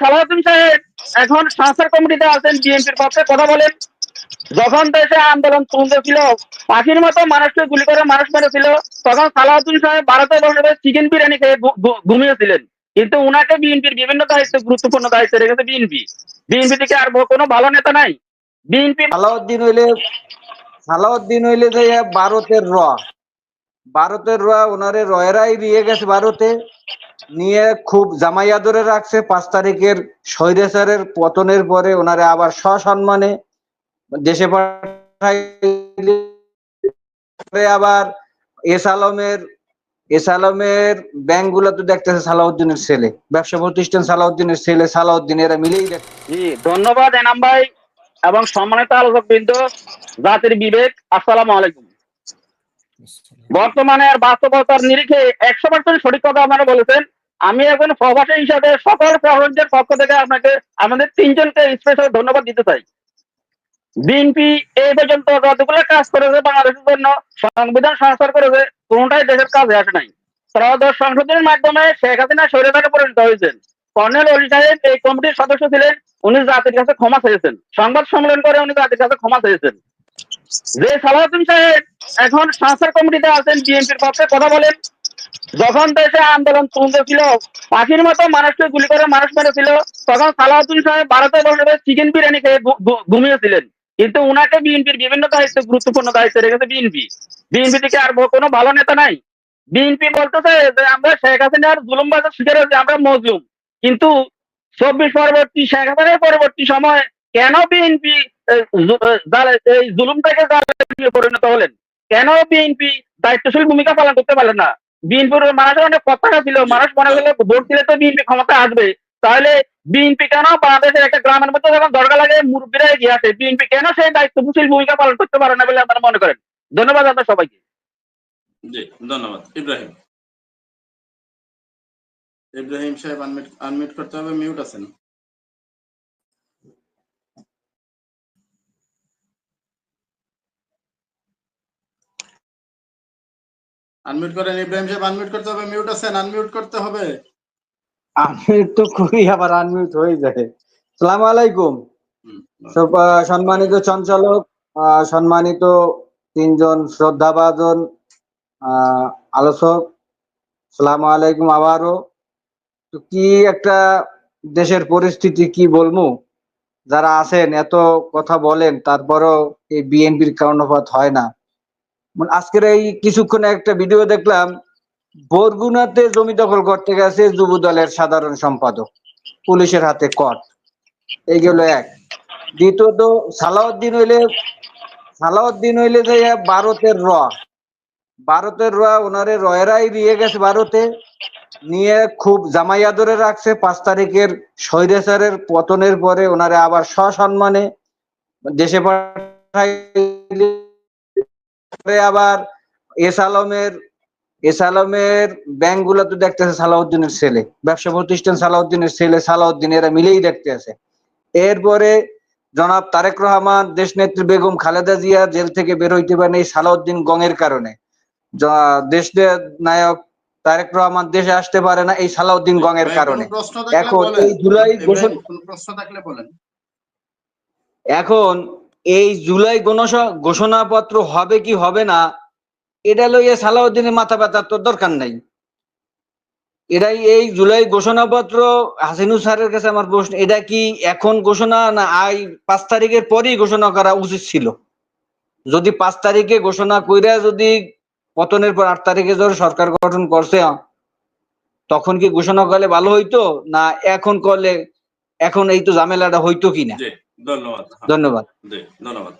সালাউদ্দিন সাহেব এখন সংস্কার কমিটিতে আছেন, বিএনপির পক্ষে কথা বলেন। যখন দেশে আন্দোলন চলতেছিল, পাখির মতো মানুষকে গুলি করে মানুষ মেরেছিল, তখন সালাউদ্দিন সাহেব ভারতে বসে চিকেন বিরিয়ানি খেয়ে ঘুমিয়েছিলেন। কিন্তু উনাকে বিএনপির বিভিন্ন দায়িত্ব, গুরুত্বপূর্ণ দায়িত্ব রেখেছে বিএনপি। বিএনপি থেকে আর কোনো ভালো নেতা নাই। বিএনপি সালাউদ্দিন হইলে যে ভারতের ওনারে রয়েরাই দিয়ে গেছে ভারতে, নিয়ে খুব জামাইয়া ধরে রাখছে। 5 তারিখের স্বৈরাচারের পতনের পরে ওনারে আবার সসম্মানে দেশে পাঠাইলে আবার এসালমের ব্যাংক গুলো তো দেখতেছে সালাউদ্দিনের ছেলে, ব্যবসা প্রতিষ্ঠান সালাউদ্দিনের ছেলে, সালাউদ্দিন, এরা মিলেই দেখছে। জি, ধন্যবাদ এনাম ভাই এবং সম্মানিত আলোচক বৃন্দ, জাতির বিবেক, আসসালামু আলাইকুম। বর্তমানে আর বাস্তবতার নিরিখে 100% সঠিক কথা আপনারা বলেছেন। আমি এখন প্রবাসী হিসাবে সকল প্রবাসীদের পক্ষ থেকে আপনাকে, আমাদের 3 জনকে স্পেশাল ধন্যবাদ দিতে চাই। বিএনপি এই পর্যন্ত যতগুলো কাজ করেছে বাংলাদেশের জন্য, সংবিধান সংস্কার করেছে, কোনটাই দেশের কাজে আসে নাই। ত্রয়োদশ সংশোধনের মাধ্যমে শেখ হাসিনা স্বৈরাচারে পরিণত হয়েছেন। কর্নেল অলি সাহেব এই কমিটির সদস্য ছিলেন, উনি জাতির কাছে ক্ষমা চেয়েছেন, সংবাদ সম্মেলন করে উনি জাতির কাছে ক্ষমা চেয়েছেন। যে সালাউদ্দিন সাহেব এখন সংস্কার কমিটিতে আছেন, বিএনপির পক্ষে কথা বলেন। যখন দেশে আন্দোলন চলতেছিল, পাখির মতো মানুষকে গুলি করে মানুষ মেরেছিল, তখন সালাউদ্দিন সাহেব ভারতে বসে চিকেন বিরিয়ানি খেয়ে ঘুমিয়েছিলেন। কিন্তু উনাকে বিএনপির বিভিন্ন দায়িত্ব, গুরুত্বপূর্ণ দায়িত্ব রেখেছে বিএনপি। বিএনপি থেকে আর কোনো ভালো নেতা নাই। বিএনপি বলতেছে যে আমরা শেখ হাসিনার জুলুমবাজের শিকার হয়েছি, আমরা মজলুম। কিন্তু 24 পরবর্তী, শেখ হাসিনার পরবর্তী সময় কেন বিএনপি এই জুলুম থেকে জালেমে পরিণত হলেন? কেন বিএনপি দায়িত্বশীল ভূমিকা পালন করতে পারলেন না? বিএনপির মানুষের অনেক প্রত্যাশা ছিল, মানুষ মনে করলে ভোট দিলে তো বিএনপি ক্ষমতা আসবে। তাহলে বিএনপি কেন বাংলাদেশের একটা গ্রামের মধ্যে যখন দরকার লাগে মুরব্বীরা এগিয়ে আসে, বিএনপি কেন সেই দায়িত্বশীল ভূমিকা পালন করতে পারে না বলে আপনারা মনে করেন? ধন্যবাদ আপনার সবাইকে। জি, ধন্যবাদ। ইব্রাহিম সাহেব আনমিউট করতে হবে, মিউট আছেন। আনমিউট করেন ইব্রাহিম সাহেব, আনমিউট করতে হবে, মিউট আছেন, আনমিউট করতে হবে। আনমিউট তো করি, আবার আনমিউট হয়ে যায়। আসসালামু আলাইকুম। সম্মানিত সঞ্চালক, সম্মানিত 3 জন শ্রদ্ধাভাজন আলোচক, আসসালামু আলাইকুম। আবারও তো কি একটা দেশের পরিস্থিতি কি বলবো, যারা আছেন এত কথা বলেন তারপরও এই বিএনপির কর্ণপাত হয় না। আজকের এই কিছুক্ষণ একটা ভিডিও দেখলাম, বরগুনাতে জমি দখল করতে গেছে যুব দলের সাধারণ সম্পাদক, পুলিশের হাতে কট। এই গেল এক। দ্বিতীয়ত সালাউদ্দিন হইলে যে ভারতের ওনারে রয়েরাই দিয়ে গেছে ভারতে, নিয়ে খুব জামাইয়া ধরে রাখছে। 5 তারিখের স্বৈরাচারের পতনের পরে ওনারে আবার সসম্মানে দেশে পাঠাইলে আবার এসালমের ব্যাংক গুলো তো দেখতেছে সালাউদ্দিনের ছেলে, ব্যবসা প্রতিষ্ঠান সালাউদ্দিনের ছেলে, সালাউদ্দিন, এরা মিলেই দেখতে আছে। এরপরে জনাব তারেক রহমান, দেশনেত্রী বেগম খালেদা জিয়া জেল থেকে বের হইতে পারেন এই সালাউদ্দিন গঙের কারণে। দেশ নায়ক তারেক রহমান দেশে আসতে পারে না এই সালাউদ্দিন গঙের কারণে। এখন এই জুলাই ঘোষণাপত্র হবে কি হবে না, এটা লইয়া সালাউদ্দিনের মাথা ব্যথার তো দরকার নাই। এটাই এই জুলাই ঘোষণাপত্র, হাসিনুর স্যারের কাছে আমার প্রশ্ন, এটা কি এখন ঘোষণা না 5 তারিখের পরেই ঘোষণা করা উচিত ছিল? যদি 5 তারিখে ঘোষণা কইরা যদি পতনের পর 8 তারিখে ধরে সরকার গঠন করছে, তখন কি ঘোষণা করলে ভালো হইতো না এখন করলে এখন এই তো ঝামেলাটা হইতো কিনা? ধন্যবাদ। ধন্যবাদ। ধন্যবাদ।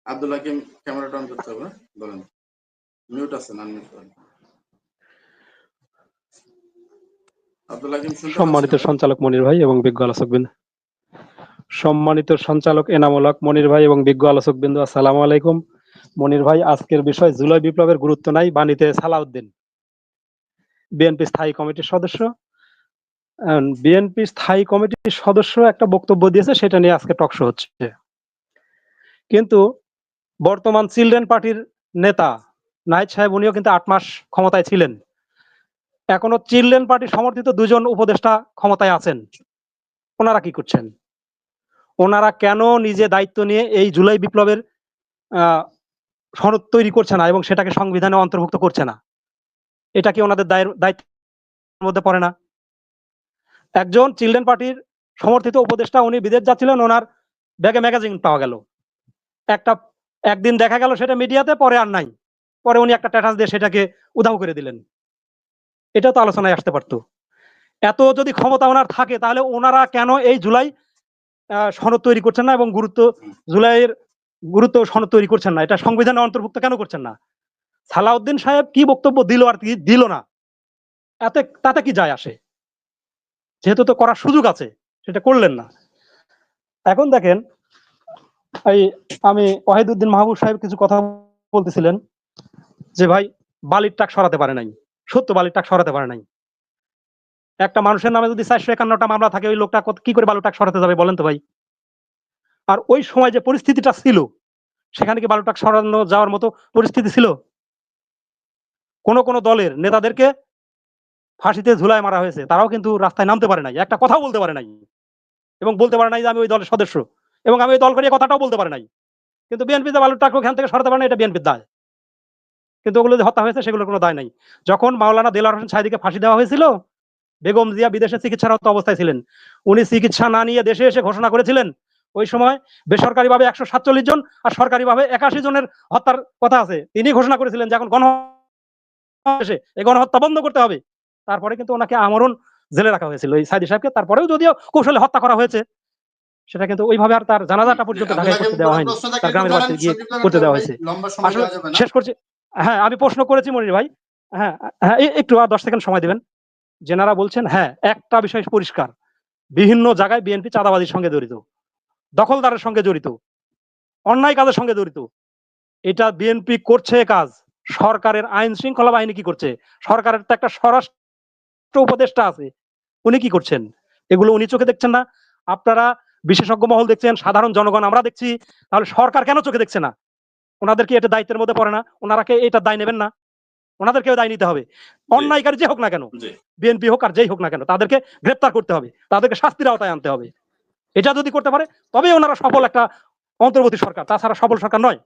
আব্দুল হাকিম ক্যামেরাটা অন করতে হবে, বলেন। মিউট আছেন, আনমিউট করেন। আব্দুল হাকিম শুনতে পাচ্ছেন? সম্মানিত সঞ্চালক মনির ভাই এবং বিজ্ঞ আলোচকবৃন্দ, সম্মানিত সঞ্চালক এনামুল হক মনির ভাই এবং বিজ্ঞ আলোচকবৃন্দ, আসসালামু আলাইকুম। মনির ভাই, আজকের বিষয় জুলাই বিপ্লবের গুরুত্ব নাই, বাণীতে সালাউদ্দিন, বিএনপি স্থায়ী কমিটির সদস্য। বিএনপি স্থায়ী কমিটির সদস্য একটা বক্তব্য দিয়েছে, সেটা নিয়ে আজকে টকশো হচ্ছে। কিন্তু বর্তমান চিলড্রেন পার্টির নেতা নাহিদ সাহেব, উনিও কিন্তু 8 মাস ক্ষমতায় ছিলেন। এখনো চিলড্রেন পার্টি সমর্থিত 2 জন উপদেষ্টা ক্ষমতায় আছেন। ওনারা কি করছেন? ওনারা কেন নিজে দায়িত্ব নিয়ে এই জুলাই বিপ্লবের সনদ তৈরি করছে না এবং সেটাকে সংবিধানে অন্তর্ভুক্ত করছে না? এটা কি ওনাদের দায়িত্বের মধ্যে পড়ে না? একজন চিলড্রেন পার্টির সমর্থিত উপদেষ্টা, উনি বিদেশ যাচ্ছিলেন, ওনার ব্যাগে ম্যাগাজিন পাওয়া গেল। একদিন দেখা গেল সেটা মিডিয়াতে, পরে আর নাই। পরে উনি একটা স্ট্যাটাস দিয়ে সেটাকে উধাও করে দিলেন। এটা তো আলোচনায় আসতে পারতো। এত যদি ক্ষমতা ওনার থাকে, তাহলে ওনারা কেন এই জুলাই সনদ তৈরি করছেন না এবং জুলাইয়ের গুরুত্ব সনদ তৈরি করছেন না? এটা সংবিধানে অন্তর্ভুক্ত কেন করছেন না? সালাউদ্দিন সাহেব কি বক্তব্য দিল আর কি দিল না, তাতে কি যায় আসে? যেহেতু তো করার সুযোগ আছে, সেটা করলেন না। এখন দেখেন, আমি ওয়াহিদুদ্দিন মাহবুব সাহেব কিছু কথা বলতেছিলেন যে ভাই বালির ট্রাক সরাতে পারে নাই। সত্য, বালির ট্রাক সরাতে পারে নাই। একটা মানুষের নামে যদি 451টা মামলা থাকে, ওই লোকটা কি করে বালু ট্রাক সরাতে যাবে বলেন তো ভাই? আর ওই সময় যে পরিস্থিতিটা ছিল, সেখানে কি বালু ট্রাক সরানো যাওয়ার মতো পরিস্থিতি ছিল? কোন দলের নেতাদেরকে ফাঁসিতে ঝুলায় মারা হয়েছে, তারাও কিন্তু রাস্তায় নামতে পারে নাই, একটা কথাও বলতে পারে নাই, এবং বলতে পারে নাই যে আমি ওই দলের সদস্য, এবং আমি ওই দল করিয়ে কথাটাও বলতে পারে নাই। কিন্তু বিএনপিতে বালুর ট্রাক ওখান থেকে সরাতে পারে না, এটা বিএনপির দায়। কিন্তু ওগুলো যে হত্যা হয়েছে, সেগুলোর কোনো দায় নাই। যখন মাওলানা দেলোয়ার হোসেন সাঈদীকে ফাঁসি দেওয়া হয়েছিল, বেগম জিয়া বিদেশে চিকিৎসারত অবস্থায় ছিলেন। উনি চিকিৎসা না নিয়ে দেশে এসে ঘোষণা করেছিলেন, ওই সময় বেসরকারিভাবে 147 জন আর সরকারিভাবে 81 জনের হত্যার কথা আছে। তিনি ঘোষণা করেছিলেন যে এখন এই গণহত্যা বন্ধ করতে হবে। তারপরে কিন্তু ওনাকে আমরণ জেলে রাখা হয়েছিল এই সাঈদী সাহেবকে। তারপরেও যদিও কৌশলে হত্যা করা হয়েছে, সেটা কিন্তু ওইভাবে আর তার জানাজাটা পর্যন্ত ঢাকায় করতে দেওয়া হয়নি, তার গ্রামের বাড়িতে গিয়ে করতে দেওয়া হয়েছে। আসলে শেষ করছি। হ্যাঁ, আমি প্রশ্ন করেছি মনির ভাই। হ্যাঁ হ্যাঁ, একটু আর 10 সেকেন্ড সময় দিবেন। যেনারা বলছেন, হ্যাঁ, একটা বিষয় পরিষ্কার, বিভিন্ন জায়গায় বিএনপি চাঁদাবাজির সঙ্গে জড়িত, দখলদারের সঙ্গে জড়িত, অন্যায় কাজের সঙ্গে জড়িত। এটা বিএনপি করছে কাজ। সরকারের আইন শৃঙ্খলা বাহিনী কি করছে? সরকারের তো একটা স্বরাষ্ট্র উপদেষ্টা আছে, উনি কি করছেন? এগুলো উনি চোখে দেখছেন না? আপনারা বিশেষজ্ঞ মহল দেখছেন, সাধারণ জনগণ আমরা দেখছি, তাহলে সরকার কেন চোখে দেখছে না? ওনাদের কি এটা দায়িত্বের মধ্যে পড়ে না? ওনারা কি এটা দায় নেবেন না? ওনাদেরকেও দায় নিতে হবে। অন্যায়কারী যে হোক না কেন, বিএনপি হোক আর যেই হোক না কেন, তাদেরকে গ্রেপ্তার করতে হবে, তাদেরকে শাস্তির আওতায় আনতে হবে। এটা যদি করতে পারে, তবেই ওনারা সফল একটা অন্তর্বর্তী সরকার, তাছাড়া সফল সরকার নয়।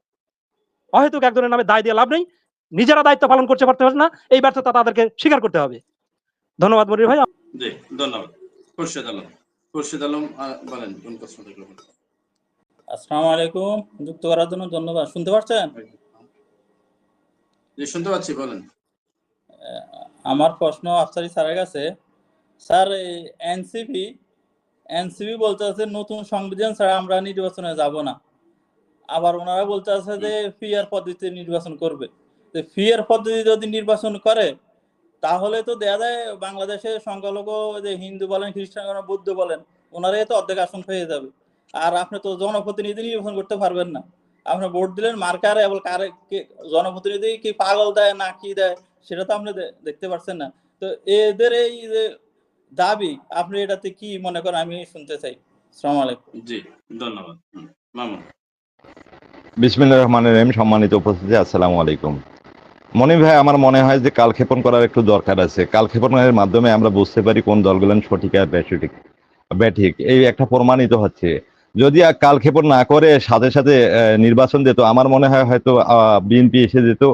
অহেতুক একজনের নামে দায় দিয়ে লাভ নেই। নিজেরা দায়িত্ব পালন করতে পারতে পারে না, এই ব্যর্থতা তাদেরকে স্বীকার করতে হবে। ধন্যবাদ মনির ভাই। জি, ধন্যবাদ। খুরশিদ আলম বলেন কোন প্রশ্ন থাকলে বলেন। আসসালামু আলাইকুম, যুক্ত করার জন্য ধন্যবাদ। শুনতে পাচ্ছেন? জি, শুনতে পাচ্ছি, বলেন। আমার প্রশ্ন আফসারি স্যারের কাছে। স্যার, এনসিপি বলতে আছে নতুন সংবিধান ছাড়া আমরা নির্বাচনে যাব না। আবার ওনারা বলতে আছে যে ফিয়ার পদ্ধতিতে নির্বাচন করবে। তো ফিয়ার পদ্ধতি যদি নির্বাচন করে, তাহলে তো দেখা যায় বাংলাদেশে সংখ্যালঘু, যে হিন্দু বলেন, খ্রিস্টান বলেন, বৌদ্ধ বলেন, ওনারাই তো অর্ধেক আসন পেয়ে যাবে। আর আপনি তো জনপ্রতিনিধি নির্বাচন করতে পারবেন না। আপনি ভোট দিলেন মার্কারে, এবং কারে জনপ্রতিনিধি কি পাগল দেয় না কি দেয়, সেটা তো আপনি দেখতে পাচ্ছেন না। তো এদের এই যে দাবি, আপনি এটাতে কি মনে করেন, আমি শুনতে চাই। আসসালামু আলাইকুম। জি, ধন্যবাদ। মামুন। বিসমিল্লাহির রহমানির রহিম। সম্মানিত উপস্থিতি, আসসালামু আলাইকুম। মনির ভাই, আমার মনে হয় যে কালক্ষেপণ করার একটু দরকার আছে। কালক্ষেপণের মাধ্যমে আমরা বুঝতে পারি কোন দলগুলো সঠিক আর ব্যাঠিক, এই একটা প্রমাণিত হচ্ছে। যদি কালক্ষেপণ না করে সাথে সাথে নির্বাচন দিত, আমার মনে হয় হয়তো বিএনপি এসে যেত,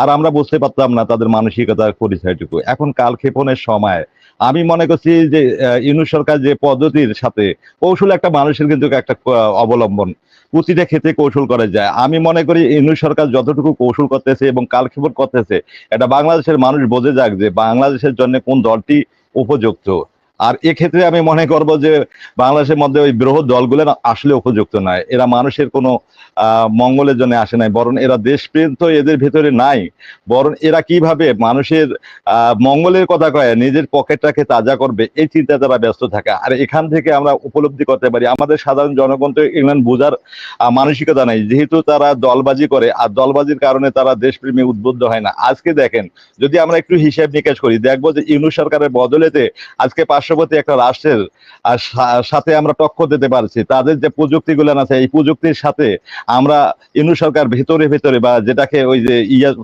আর আমরা বুঝতে পারতাম না তাদের মানসিকতার পরিচয়টুকু। এখন কালক্ষেপণের সময় আমি মনে করছি যে ইউনূস সরকার যে পদ্ধতির সাথে কৌশল, একটা মানুষের কিন্তু একটা অবলম্বন, প্রতিটা ক্ষেত্রে কৌশল করা যায়। আমি মনে করি ইউনূস সরকার যতটুকু কৌশল করতেছে এবং কালক্ষেপণ করতেছে, এটা বাংলাদেশের মানুষ বোঝে যাক যে বাংলাদেশের জন্য কোন দলটি উপযুক্ত। আর এক্ষেত্রে আমি মনে করব যে বাংলাদেশের মধ্যে ওই বৃহৎ দলগুলো আসলে উপযুক্ত নয়। এরা মানুষের কোনো মঙ্গলের জন্য আসে নাই, বরং এরা দেশপ্রেম তো এদের ভেতরে নাই। বরং এরা কিভাবে মানুষের মঙ্গলের কথা কয়, নিজের পকেটটাকে তাজা করবে, এই চিন্তা তারা ব্যস্ত থাকে। আর এখান থেকে আমরা উপলব্ধি করতে পারি আমাদের সাধারণ জনগণ তো এগুলো বোঝার মানসিকতা নাই, যেহেতু তারা দলবাজি করে, আর দলবাজির কারণে তারা দেশপ্রেমে উদ্বুদ্ধ হয় না। আজকে দেখেন, যদি আমরা একটু হিসাব নিকাশ করি, দেখবো যে ইউনূস সরকারের বদলেতে আজকে 5 পার্শ্ববর্তী একটা রাষ্ট্রের সাথে আমরা টক্কর দিতে পারছি, তাদের যে প্রযুক্তিগুলো আছে এই প্রযুক্তির সাথে আমরা ইউনূস সরকার ভেতরে ভেতরে বা যেটাকে ওই যে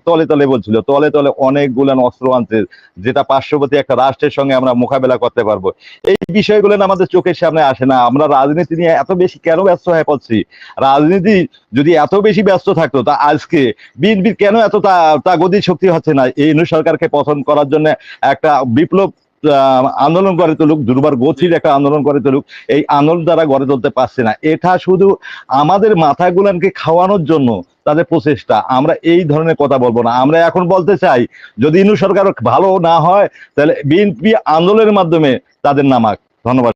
তলে তলে বলছিল, তলে তলে অনেকগুলান অস্ত্র আনছে, যেটা পার্শ্ববর্তী একটা রাষ্ট্রের সঙ্গে আমরা মোকাবেলা করতে পারবো। এই বিষয়গুলো আমাদের চোখের সামনে আসে না। আমরা রাজনীতি নিয়ে এত বেশি কেন ব্যস্ত হয়ে পড়ছি? রাজনীতি যদি এত বেশি ব্যস্ত থাকতো তা আজকে বিএনপির কেন এত তা গতি শক্তি হচ্ছে না এই ইউনূস সরকারকে পতন করার জন্য একটা বিপ্লব আন্দোলন গড়ে তুলুক, দুর্বার গতির একটা আন্দোলন গড়ে তুলুক, এই আন্দোলন দ্বারা গড়ে তুলতে পারছে না। এটা শুধু আমাদের মাথাগুলানকে খাওয়ানোর জন্য তাদের প্রচেষ্টা। আমরা এই ধরনের কথা বলবো না। আমরা এখন বলতে চাই যদি ইউনূস সরকার ভালো না হয় তাহলে বিএনপি আন্দোলনের মাধ্যমে তাদের নামাক। ধন্যবাদ।